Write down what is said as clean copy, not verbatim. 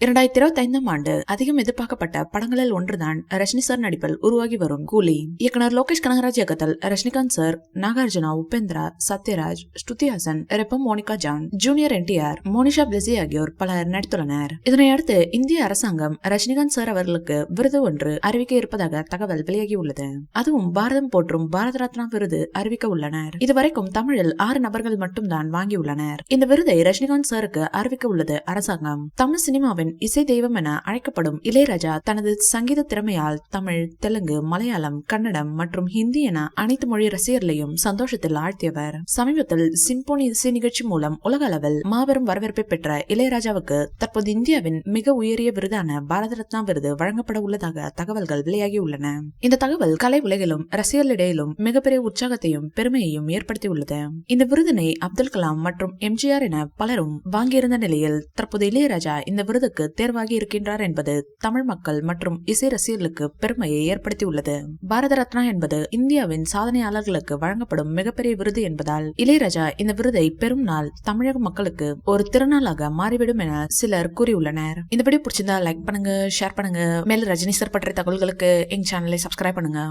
2025 ஆண்டு அதிகம் எதிர்பார்க்கப்பட்ட படங்களில் ஒன்றுதான் ரஜினி சார் நடிப்பில் உருவாகி வரும் கூலி. இயக்குனர் லோகேஷ் கனகராஜ் இயக்கத்தில் ரஜினிகாந்த் சார், நாகார்ஜுனா, உபேந்திரா, சத்யராஜ், ஸ்ருதி ஹாசன், ரெப்பம் மோனிகா ஜான், ஜூனியர் NTR, மோனிஷா பிளஸி ஆகியோர் பலர் நடித்துள்ளனர். இதனையடுத்து இந்திய அரசாங்கம் ரஜினிகாந்த் சார் அவர்களுக்கு விருது ஒன்று அறிவிக்க இருப்பதாக தகவல் வெளியாகியுள்ளது. அதுவும் பாரதம் போற்றும் பாரத ரத்னா விருது அறிவிக்க உள்ளனர். இதுவரைக்கும் தமிழில் 6 நபர்கள் மட்டும்தான் வாங்கியுள்ளனர். இந்த விருதை ரஜினிகாந்த் சாருக்கு அறிவிக்க உள்ளது அரசாங்கம். தமிழ் சினிமாவின் இசை தெய்வம் என அழைக்கப்படும் இளையராஜா தனது சங்கீத திறமையால் தமிழ், தெலுங்கு, மலையாளம், கன்னடம் மற்றும் ஹிந்தி என அனைத்து மொழி ரசிகர்களையும் சந்தோஷத்தில் ஆழ்த்தியவர். சமீபத்தில் சிம்போனி இசை நிகழ்ச்சி மூலம் உலக அளவில் மாபெரும் வரவேற்பை பெற்ற இளையராஜாவுக்கு தற்போது இந்தியாவின் மிக உயரிய விருதான பாரத ரத்னா விருது வழங்கப்பட உள்ளதாக தகவல்கள் வெளியாகியுள்ளன. இந்த தகவல் கலை உலகிலும் ரசிகர்களிடையிலும் மிகப்பெரிய உற்சாகத்தையும் பெருமையையும் ஏற்படுத்தியுள்ளது. இந்த விருதினை அப்துல் கலாம் மற்றும் MGR என பலரும் வாங்கியிருந்த நிலையில் தற்போது இளையராஜா இந்த விருதுக்கு தேர்வாகி இருக்கின்றார் என்பது தமிழ் மக்கள் மற்றும் இசை ரசிகர்களுக்கு பெருமையை ஏற்படுத்தியுள்ளது. பாரத ரத்னா என்பது இந்தியாவின் சாதனையாளர்களுக்கு வழங்கப்படும் மிகப்பெரிய விருது என்பதால் இளையராஜா இந்த விருதை பெறும் நாள் தமிழக மக்களுக்கு ஒரு திருநாளாக மாறிவிடும் என சிலர் கூறியுள்ளனர். இந்த வீடியோ பிடிச்சிருந்தா லைக் பண்ணுங்க, ஷேர் பண்ணுங்க. மேலும் ரஜினி சார் பற்றிய தகவல்களுக்கு எங்க சேனலை சப்ஸ்கிரைப் பண்ணுங்க.